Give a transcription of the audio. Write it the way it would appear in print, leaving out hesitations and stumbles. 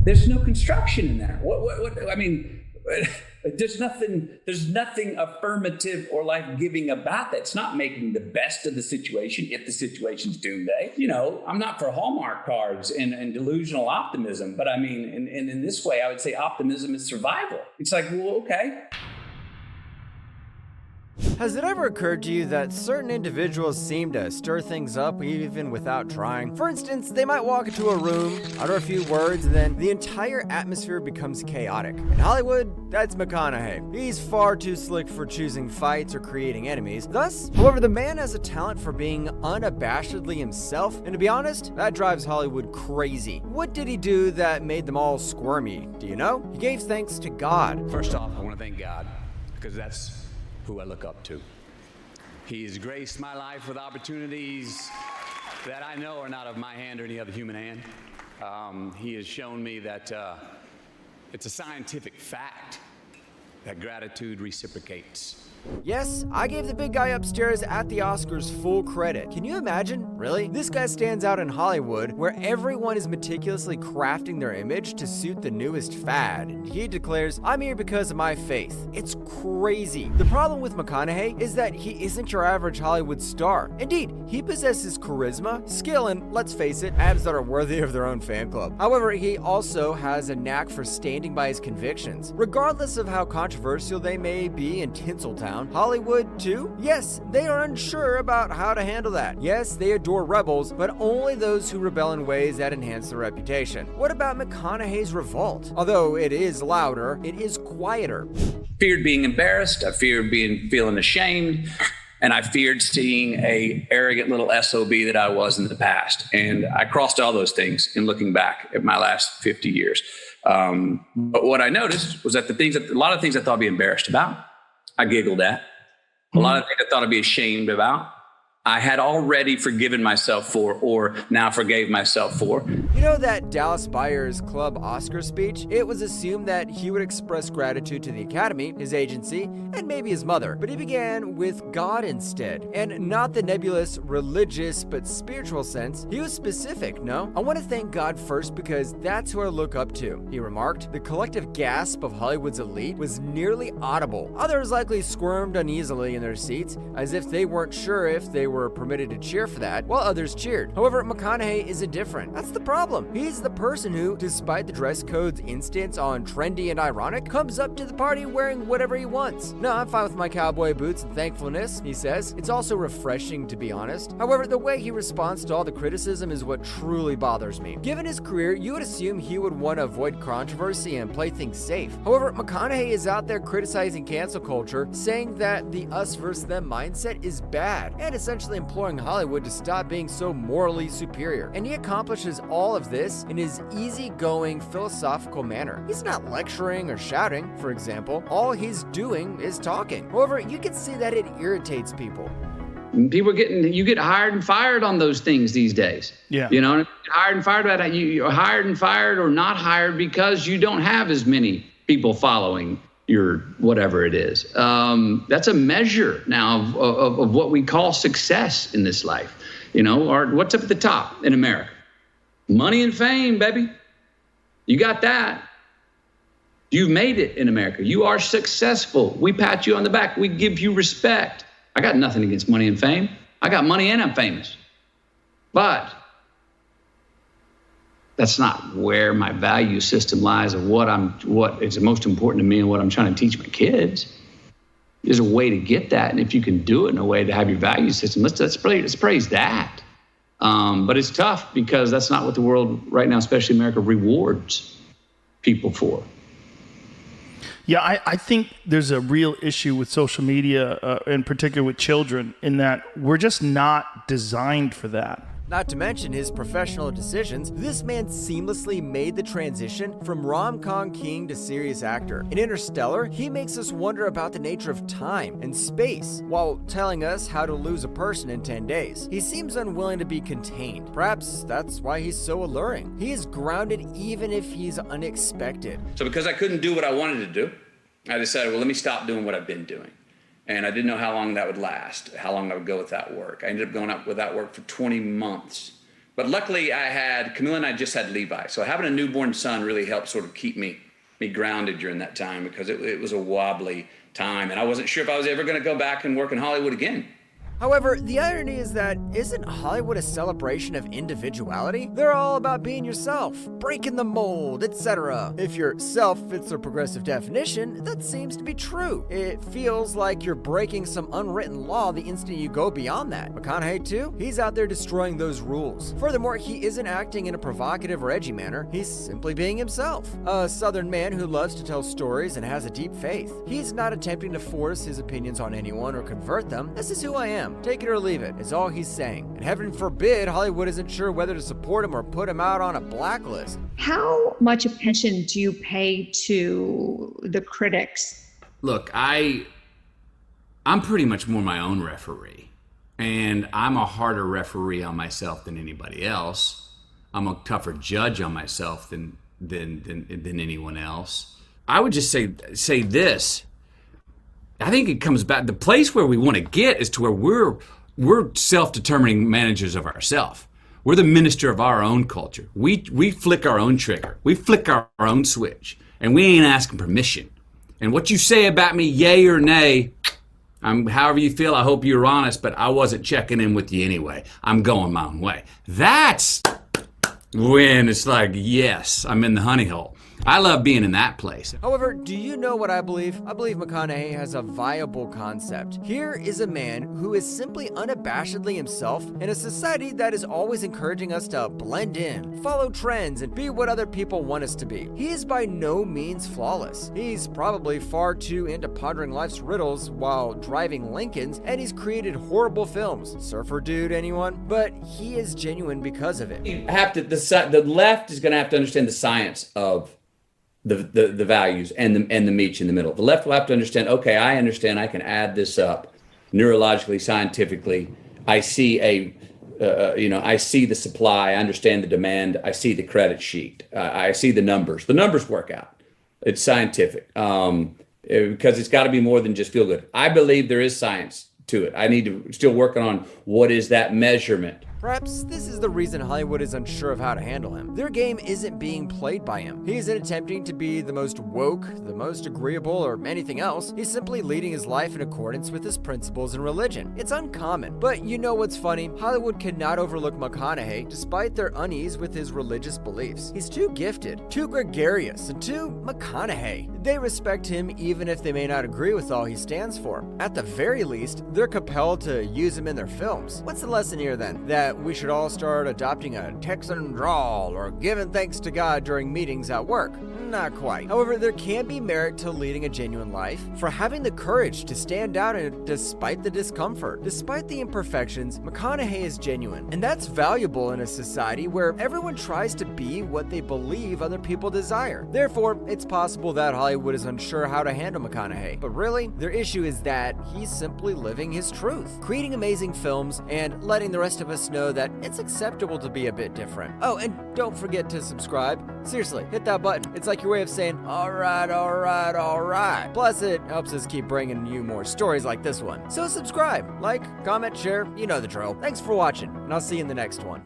There's no construction in there. What I mean, there's nothing affirmative or life-giving about that. It's not making the best of the situation if the situation's doomsday. You know, I'm not for Hallmark cards and delusional optimism, but I mean, in this way, I would say optimism is survival. It's like, well, okay. Has it ever occurred to you that certain individuals seem to stir things up even without trying? For instance, they might walk into a room, utter a few words, and then the entire atmosphere becomes chaotic. In Hollywood, that's McConaughey. He's far too slick for choosing fights or creating enemies. However, the man has a talent for being unabashedly himself, and to be honest, that drives Hollywood crazy. What did he do that made them all squirmy? Do you know? He gave thanks to God. First off, I want to thank God, because that's who I look up to. He's graced my life with opportunities that I know are not of my hand or any other human hand. He has shown me that it's a scientific fact that gratitude reciprocates. Yes, I gave the big guy upstairs at the Oscars full credit. Can you imagine? Really? This guy stands out in Hollywood, where everyone is meticulously crafting their image to suit the newest fad, and he declares, "I'm here because of my faith." It's crazy. The problem with McConaughey is that he isn't your average Hollywood star. Indeed, he possesses charisma, skill, and let's face it, abs that are worthy of their own fan club. However, he also has a knack for standing by his convictions. Regardless of how controversial they may be in Tinseltown, Hollywood, too? Yes, they are unsure about how to handle that. Yes, they adore rebels, but only those who rebel in ways that enhance their reputation. What about McConaughey's revolt? Although it is louder, it is quieter. Feared being embarrassed. I feared feeling ashamed. And I feared seeing a arrogant little SOB that I was in the past. And I crossed all those things in looking back at my last 50 years. But what I noticed was that a lot of things I thought I'd be embarrassed about, I giggled at. A lot of things I thought I'd be ashamed about, I had already forgiven myself for, or now forgave myself for. You know that Dallas Buyers Club Oscar speech? It was assumed that he would express gratitude to the Academy, his agency, and maybe his mother. But he began with God instead. And not the nebulous, religious, but spiritual sense. He was specific, no? "I want to thank God first because that's who I look up to," he remarked. The collective gasp of Hollywood's elite was nearly audible. Others likely squirmed uneasily in their seats, as if they weren't sure if they were permitted to cheer for that, while others cheered. However, McConaughey is indifferent. That's the problem. He's the person who, despite the dress code's instance on trendy and ironic, comes up to the party wearing whatever he wants. "No, I'm fine with my cowboy boots and thankfulness," he says. It's also refreshing, to be honest. However, the way he responds to all the criticism is what truly bothers me. Given his career, you would assume he would want to avoid controversy and play things safe. However, McConaughey is out there criticizing cancel culture, saying that the us versus them mindset is bad, and essentially imploring Hollywood to stop being so morally superior. And he accomplishes all of this in his easygoing, philosophical manner. He's not lecturing or shouting, for example. All he's doing is talking. However, you can see that it irritates people. You get hired and fired on those things these days. Yeah. You know, hired and fired about that. You're hired and fired or not hired because you don't have as many people following your whatever it is. That's a measure now of what we call success in this life. You know, or what's up at the top in America? Money and fame, baby. You got that. You've made it in America. You are successful. We pat you on the back. We give you respect. I got nothing against money and fame. I got money and I'm famous. But that's not where my value system lies of what is most important to me and what I'm trying to teach my kids. There's a way to get that. And if you can do it in a way to have your value system, let's praise that. But it's tough because that's not what the world right now, especially America, rewards people for. Yeah, I think there's a real issue with social media, in particular with children, in that we're just not designed for that. Not to mention his professional decisions, this man seamlessly made the transition from rom-com king to serious actor. In Interstellar, he makes us wonder about the nature of time and space, while telling us how to lose a person in 10 days. He seems unwilling to be contained. Perhaps that's why he's so alluring. He is grounded even if he's unexpected. So because I couldn't do what I wanted to do, I decided, well, let me stop doing what I've been doing. And I didn't know how long that would last, how long I would go without work. I ended up going up without work for 20 months But luckily I had, Camilla and I just had Levi. So having a newborn son really helped sort of keep me grounded during that time, because it was a wobbly time. And I wasn't sure if I was ever going to go back and work in Hollywood again. However, the irony is that isn't Hollywood a celebration of individuality? They're all about being yourself, breaking the mold, etc. If your self fits their progressive definition, that seems to be true. It feels like you're breaking some unwritten law the instant you go beyond that. McConaughey too? He's out there destroying those rules. Furthermore, he isn't acting in a provocative or edgy manner. He's simply being himself. A southern man who loves to tell stories and has a deep faith. He's not attempting to force his opinions on anyone or convert them. This is who I am. Take it or leave it, is all he's saying. And heaven forbid Hollywood isn't sure whether to support him or put him out on a blacklist. How much attention do you pay to the critics? Look, I'm pretty much more my own referee. And I'm a harder referee on myself than anybody else. I'm a tougher judge on myself than anyone else. I would just say this. I think it comes back, the place where we want to get is to where we're self-determining managers of ourselves. We're the minister of our own culture. We flick our own trigger. We flick our own switch. And we ain't asking permission. And what you say about me, yay or nay, however you feel, I hope you're honest, but I wasn't checking in with you anyway. I'm going my own way. That's when it's like, yes, I'm in the honey hole. I love being in that place. However, do you know what I believe? I believe McConaughey has a viable concept. Here is a man who is simply unabashedly himself in a society that is always encouraging us to blend in, follow trends, and be what other people want us to be. He is by no means flawless. He's probably far too into pondering life's riddles while driving Lincolns, and he's created horrible films. Surfer Dude, anyone? But he is genuine because of it. You have to, the left is going to have to understand the science of the values and the meat in the middle. The left will have to understand, okay, I understand I can add this up neurologically, scientifically. I see I see the supply, I understand the demand, I see the credit sheet, I see the numbers. The numbers work out. It's scientific because it's got to be more than just feel good. I believe there is science to it. I need to still working on what is that measurement. Perhaps this is the reason Hollywood is unsure of how to handle him. Their game isn't being played by him. He isn't attempting to be the most woke, the most agreeable, or anything else. He's simply leading his life in accordance with his principles and religion. It's uncommon. But you know what's funny? Hollywood cannot overlook McConaughey despite their unease with his religious beliefs. He's too gifted, too gregarious, and too McConaughey. They respect him even if they may not agree with all he stands for. At the very least, they're compelled to use him in their films. What's the lesson here then? That we should all start adopting a Texan drawl or giving thanks to God during meetings at work? Not quite. However, there can be merit to leading a genuine life, for having the courage to stand out despite the discomfort. Despite the imperfections, McConaughey is genuine, and that's valuable in a society where everyone tries to be what they believe other people desire. Therefore, it's possible that Hollywood is unsure how to handle McConaughey, but really, their issue is that he's simply living his truth, creating amazing films and letting the rest of us know that it's acceptable to be a bit different. Oh, and don't forget to subscribe. Seriously, hit that button. It's like your way of saying, all right, all right, all right. Plus, it helps us keep bringing you more stories like this one. So subscribe, like, comment, share, you know the drill. Thanks for watching, and I'll see you in the next one.